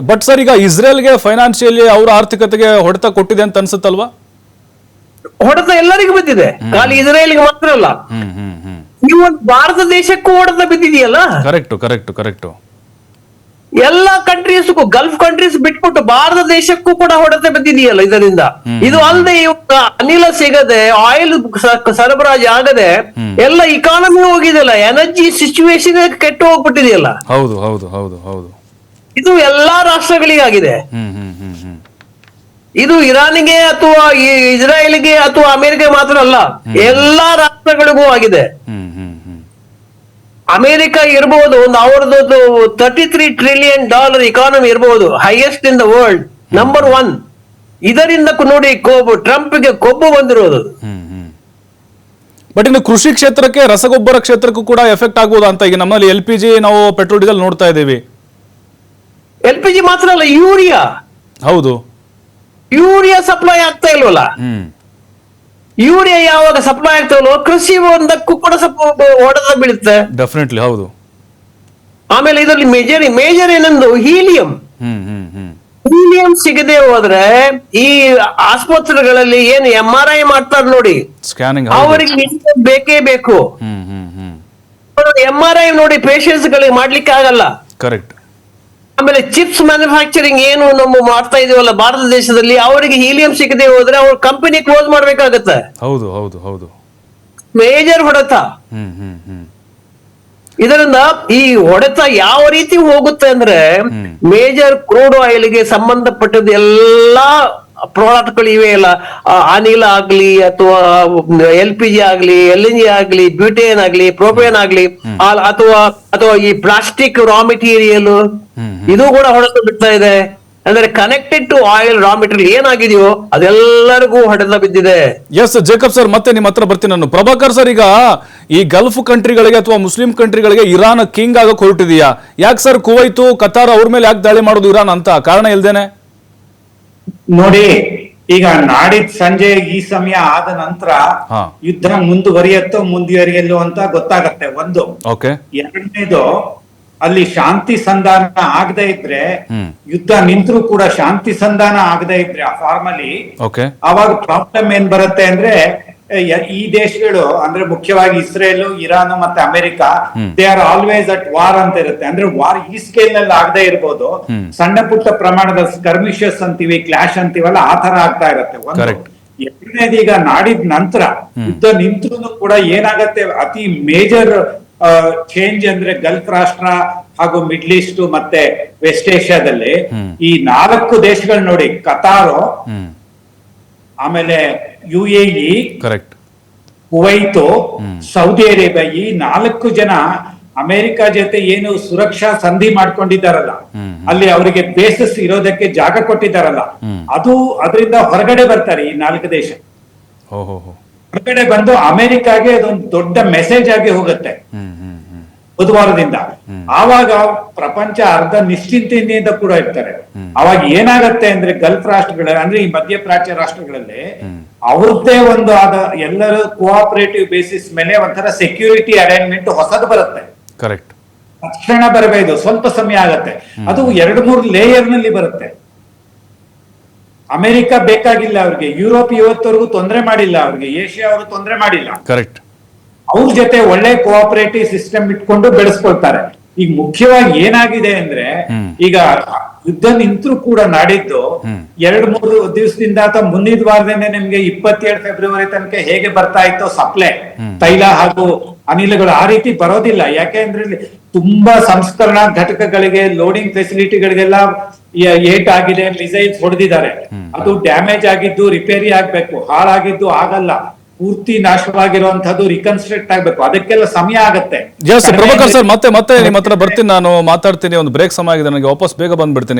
But sir, ಈಗ ಇಸ್ರೇಲ್ಗೆ financially ಅವರ ಆರ್ಥಿಕತೆಗೆ ಹೊಡೆತ ಕೊಟ್ಟಿದೆ ಅಂತ ಅನ್ಸುತ್ತಲ್ವಾ? ಹೊಡೆತ ಎಲ್ಲರಿಗೂ ಬಿದ್ದಿದೆ, ಖಾಲಿ ಇಸ್ರೇಲ್ಗೆ ಮಾತ್ರ ಅಲ್ಲ. ನೀವು ಭಾರತ ದೇಶಕ್ಕೂ ಹೊಡೆತ ಬಿದ್ದಿದೆಯಲ್ಲ. ಕರೆಕ್ಟ್. ಎಲ್ಲಾ ಕಂಟ್ರೀಸ್ಗೂ, ಗಲ್ಫ್ ಕಂಟ್ರೀಸ್ ಬಿಟ್ಬಿಟ್ಟು ಭಾರತ ದೇಶಕ್ಕೂ ಕೂಡ ಹೊಡೆತ ಬಿದ್ದಿದೆಯಲ್ಲ ಇದರಿಂದ. ಇದು ಅಲ್ಲದೆ ಇವಾಗ ಅನಿಲ ಸಿಗದೆ, ಆಯಿಲ್ ಸರಬರಾಜು ಆಗದೆ ಎಲ್ಲ ಇಕಾನಮಿ ಹೋಗಿದೆಯಲ್ಲ, ಎನರ್ಜಿ ಸಿಚುವೇಶನ್ ಕೆಟ್ಟು ಹೋಗ್ಬಿಟ್ಟಿದೆಯಲ್ಲ. ಹೌದು. ಇದು ಎಲ್ಲಾ ರಾಷ್ಟ್ರಗಳಿಗಾಗಿದೆ. ಇದು ಇರಾನ್ಗೆ ಅಥವಾ ಇಸ್ರಾಯೇಲ್ಗೆ ಅಥವಾ ಅಮೆರಿಕ ಮಾತ್ರ ಅಲ್ಲ, ಎಲ್ಲಾ ರಾಷ್ಟ್ರಗಳಿಗೂ ಆಗಿದೆ. ಅಮೆರಿಕ ಇರಬಹುದು, ಅವ್ರದ್ದು $33 ಟ್ರಿಲಿಯನ್ ಇಕಾನಮಿ ಇರಬಹುದು, highest in the world, number 1. ಇದರಿಂದ ನೋಡಿ ಟ್ರಂಪ್ಗೆ ಕೊಬ್ಬು ಬಂದಿರೋದು. ಬಟ್ ಇನ್ನು ಕೃಷಿ ಕ್ಷೇತ್ರಕ್ಕೆ, ರಸಗೊಬ್ಬರ ಕ್ಷೇತ್ರಕ್ಕೂ ಕೂಡ ಎಫೆಕ್ಟ್ ಆಗ್ಬೋದಾ ಅಂತ? ಈಗ ನಮ್ಮಲ್ಲಿ LPG, ನಾವು ಪೆಟ್ರೋಲ್ ಡೀಸೆಲ್ ನೋಡ್ತಾ ಇದ್ದೀವಿ. LPG ಮಾತ್ರ ಅಲ್ಲ, ಯೂರಿಯಾ ಸಪ್ಲೈ ಆಗ್ತಾ ಇಲ್ವಲ್ಲ. ಯೂರಿಯಾ ಯಾವಾಗ ಸಪ್ಲೈ ಆಗ್ತಾ ಇಲ್ವೋ ಕೃಷಿ ಒಂದಕ್ಕೂ ಕೂಡ ಹೊಡೆತ ಬೀಳುತ್ತೆ. ಡೆಫಿನೆಟ್ಲಿ, ಹೌದು. ಆಮೇಲೆ ಇದರಲ್ಲಿ ಮೇಜರ್ ಏನಂದು ಹೀಲಿಯಂ ಸಿಗದೆ ಹೋದ್ರೆ ಈ ಆಸ್ಪತ್ರೆಗಳಲ್ಲಿ ಏನು MRI ಮಾಡ್ತಾರೆ ನೋಡಿ, ಸ್ಕ್ಯಾನಿಂಗ್, ಅವರಿಗೆ ಬೇಕೇ ಬೇಕು. MRI ನೋಡಿ ಪೇಷಂಟ್ಸ್ ಗಳಿಗೆ ಮಾಡ್ಲಿಕ್ಕೆ ಆಗಲ್ಲ. ಕರೆಕ್ಟ್. ಆಮೇಲೆ ಚಿಪ್ಸ್ ಮ್ಯಾನುಫ್ಯಾಕ್ಚರಿಂಗ್ ಏನು ನಮ್ಮ ಮಾಡ್ತಾ ಇದೀವಲ್ಲ ಭಾರತ ದೇಶದಲ್ಲಿ, ಅವರಿಗೆ ಹೀಲಿಯಂ ಸಿಗದೆ ಹೋದ್ರೆ ಅವ್ರ ಕಂಪನಿ ಕ್ಲೋಸ್ ಮಾಡ್ಬೇಕಾಗತ್ತೆ. ಹೌದು. ಮೇಜರ್ ಹೊಡೆತ. ಇದರಿಂದ ಈ ಹೊಡೆತ ಯಾವ ರೀತಿ ಹೋಗುತ್ತೆ ಅಂದ್ರೆ, ಮೇಜರ್ ಕ್ರೂಡ್ ಆಯಿಲ್ ಗೆ ಸಂಬಂಧಪಟ್ಟದ್ದು ಎಲ್ಲಾ ಪ್ರಾಡಕ್ಟ್ಗಳು ಇವೆ ಅಲ್ಲ, ಅನಿಲ ಆಗ್ಲಿ ಅಥವಾ LPG ಆಗ್ಲಿ, LNG ಆಗ್ಲಿ, ಬ್ಯೂಟೇನ್ ಆಗ್ಲಿ, ಪ್ರೋಪೇನ್ ಆಗ್ಲಿ, ಅಥವಾ ಈ ಪ್ಲಾಸ್ಟಿಕ್ ರಾ ಮೆಟೀರಿಯಲ್, ಇದು ಕೂಡ ಹೊಡೆತ ಬಿಡ್ತಾ ಇದೆ. ಅಂದ್ರೆ connected to oil raw material ಏನಾಗಿದೆಯೋ ಅದೆಲ್ಲರಿಗೂ ಹೊಡೆತ ಬಿದ್ದಿದೆ. ಎಸ್ ಜೇಕಬ್ ಸರ್, ಮತ್ತೆ ನಿಮ್ಮ ಹತ್ರ ಬರ್ತೀನಿ ನಾನು. ಪ್ರಭಾಕರ್ ಸರ್, ಈಗ ಈ ಗಲ್ಫ್ ಕಂಟ್ರಿಗಳಿಗೆ ಅಥವಾ ಮುಸ್ಲಿಂ ಕಂಟ್ರಿಗಳಿಗೆ ಇರಾನ್ ಕಿಂಗ್ ಆಗಕ್ಕೆ ಹೊರಟಿದೆಯಾ? ಯಾಕೆ ಸರ್ ಕುವೈತು, ಕತಾರ್ ಅವ್ರ ಮೇಲೆ ಯಾಕೆ ದಾಳಿ ಮಾಡೋದು ಇರಾನ್ ಅಂತ? ಕಾರಣ ಇಲ್ದೇನೆ ನೋಡಿ, ಈಗ ನಾಡಿದ್ ಸಂಜೆ ಈ ಸಮಯ ಆದ ನಂತರ ಯುದ್ಧ ಮುಂದುವರಿಯಲ್ಲೋ ಅಂತ ಗೊತ್ತಾಗತ್ತೆ. ಒಂದು. ಎರಡನೇದು, ಅಲ್ಲಿ ಶಾಂತಿ ಸಂಧಾನ ಆಗದೆ ಇದ್ರೆ, ಯುದ್ಧ ನಿಂತರೂ ಕೂಡ ಶಾಂತಿ ಸಂಧಾನ ಆಗದೆ ಇದ್ರೆ ಫಾರ್ಮಲಿ, ಅವಾಗ ಪ್ರಾಬ್ಲಮ್ ಏನ್ ಬರುತ್ತೆ ಅಂದ್ರೆ, ಈ ದೇಶಗಳು ಅಂದ್ರೆ ಮುಖ್ಯವಾಗಿ ಇಸ್ರೇಲ್, ಇರಾನ್ ಮತ್ತೆ America, they are always at war ಅಂತ ಇರುತ್ತೆ. ಅಂದ್ರೆ ವಾರ್ ಈ ಸ್ಕೇಲ್ ನಲ್ಲಿ ಆಗದೆ ಇರ್ಬೋದು, ಸಣ್ಣ ಪುಟ್ಟ ಪ್ರಮಾಣದ ಸ್ಕರ್ಮಿಶಸ್ ಅಂತೀವಿ, ಕ್ಲಾಶ್ ಅಂತೀವಲ್ಲ, ಆ ತರ ಆಗ್ತಾ ಇರುತ್ತೆ. ಎರಡನೇದು, ಈಗ ನಾಡಿದ ನಂತರ ಯುದ್ಧ ನಿಂತ್ರು ಕೂಡ ಏನಾಗತ್ತೆ, ಅತಿ ಮೇಜರ್ ಚೇಂಜ್ ಅಂದ್ರೆ ಗಲ್ಫ್ ರಾಷ್ಟ್ರ ಹಾಗೂ ಮಿಡ್ಲ್ ಈಸ್ಟ್ ಮತ್ತೆ ವೆಸ್ಟ್ ಏಷ್ಯಾದಲ್ಲಿ ಈ 4 ದೇಶಗಳು ನೋಡಿ, ಕತಾರು, ಆಮೇಲೆ UAE, ಕುವೈತು, ಸೌದಿ ಅರೇಬಿಯಾ, ಈ 4 ಜನ ಅಮೆರಿಕ ಜೊತೆ ಏನು ಸುರಕ್ಷಾ ಸಂಧಿ ಮಾಡ್ಕೊಂಡಿದ್ದಾರಲ್ಲ, ಅಲ್ಲಿ ಅವರಿಗೆ ಬೇಸಸ್ ಇರೋದಕ್ಕೆ ಜಾಗ ಕೊಟ್ಟಿದ್ದಾರಲ್ಲ, ಅದರಿಂದ ಹೊರಗಡೆ ಬರ್ತಾರೆ ಈ 4 ದೇಶ. ಹೊರಗಡೆ ಬಂದು ಅಮೆರಿಕಾಗೆ ಅದೊಂದು ದೊಡ್ಡ ಮೆಸೇಜ್ ಆಗಿ ಹೋಗುತ್ತೆ ಬುಧವಾರದಿಂದ. ಆವಾಗ ಪ್ರಪಂಚ ಅರ್ಧ ನಿಶ್ಚಿಂತೆಯಿಂದ ಕೂಡ ಇರ್ತಾರೆ. ಅವಾಗ ಏನಾಗತ್ತೆ ಅಂದ್ರೆ, ಗಲ್ಫ್ ರಾಷ್ಟ್ರಗಳ ಅಂದ್ರೆ ಈ ಮಧ್ಯಪ್ರಾಚ್ಯ ರಾಷ್ಟ್ರಗಳಲ್ಲಿ ಅವ್ರದ್ದೇ ಒಂದು ಆದ ಎಲ್ಲರೂ ಕೋಆಪರೇಟಿವ್ ಬೇಸಿಸ್ ಮೇಲೆ ಒಂಥರ ಸೆಕ್ಯೂರಿಟಿ ಅರೇಂಜ್ಮೆಂಟ್ ಹೊಸದು ಬರುತ್ತೆ. ತಕ್ಷಣ ಬರಬೇಕು, ಸ್ವಲ್ಪ ಸಮಯ ಆಗತ್ತೆ. ಅದು 2-3 ಲೇಯರ್ ನಲ್ಲಿ ಬರುತ್ತೆ. ಅಮೆರಿಕ ಬೇಕಾಗಿಲ್ಲ ಅವ್ರಿಗೆ, ಯುರೋಪ್ ಇವತ್ತವರೆಗೂ ತೊಂದರೆ ಮಾಡಿಲ್ಲ ಅವ್ರಿಗೆ, ಏಷ್ಯಾ ಅವರು ತೊಂದರೆ ಮಾಡಿಲ್ಲ. ಅವ್ರ ಜೊತೆ ಒಳ್ಳೆ ಕೋಆಪರೇಟಿವ್ ಸಿಸ್ಟಮ್ ಇಟ್ಕೊಂಡು ಬೆಳೆಸ್ಕೊಳ್ತಾರೆ. ಈಗ ಮುಖ್ಯವಾಗಿ ಏನಾಗಿದೆ ಅಂದ್ರೆ, ಈಗ ಯುದ್ಧ ನಿಂತರೂ ಕೂಡ ನಾಡಿದ್ದು 2-3 ದಿವಸದಿಂದ ಅಥವಾ ಮುಂದಿನ ವಾರದಿಂದ ನಿಮ್ಗೆ 27 ಫೆಬ್ರವರಿ ತನಕ ಹೇಗೆ ಬರ್ತಾ ಇತ್ತೋ ಸಪ್ಲೈ ತೈಲ ಹಾಗೂ ಅನಿಲಗಳು, ಆ ರೀತಿ ಬರೋದಿಲ್ಲ. ಯಾಕೆಂದ್ರೆ ತುಂಬಾ ಸಂಸ್ಕರಣಾ ಘಟಕಗಳಿಗೆ, ಲೋಡಿಂಗ್ ಫೆಸಿಲಿಟಿಗಳಿಗೆಲ್ಲ ಏಟ್ ಆಗಿದೆ, ಮಿಸೈಲ್ಸ್ ಹೊಡೆದಿದ್ದಾರೆ. ಅದು ಡ್ಯಾಮೇಜ್ ಆಗಿದ್ದು ರಿಪೇರಿ ಆಗ್ಬೇಕು, ಹಾಳಾಗಿದ್ದು ಆಗಲ್ಲ. ಪೂರ್ತಿ ನಾಶವಾಗಿರುವಂತದ್ದು ರಿಕನ್ಸ್ಟ್ರಕ್ಟ್ ಆಗ್ಬೇಕು, ಅದಕ್ಕೆಲ್ಲ ಸಮಯ ಆಗತ್ತೆ. ಪ್ರಭಾಕರ್ ಸರ್, ಮತ್ತೆ ನಿಮ್ಮ ಹತ್ರ ಬರ್ತೀನಿ, ನಾನು ಮಾತಾಡ್ತೀನಿ. ಒಂದು ಬ್ರೇಕ್ ಸಮಯ ಆಗಿದೆ ನನಗೆ, ವಾಪಸ್ ಬೇಗ ಬಂದ್ಬಿಡ್ತೀನಿ.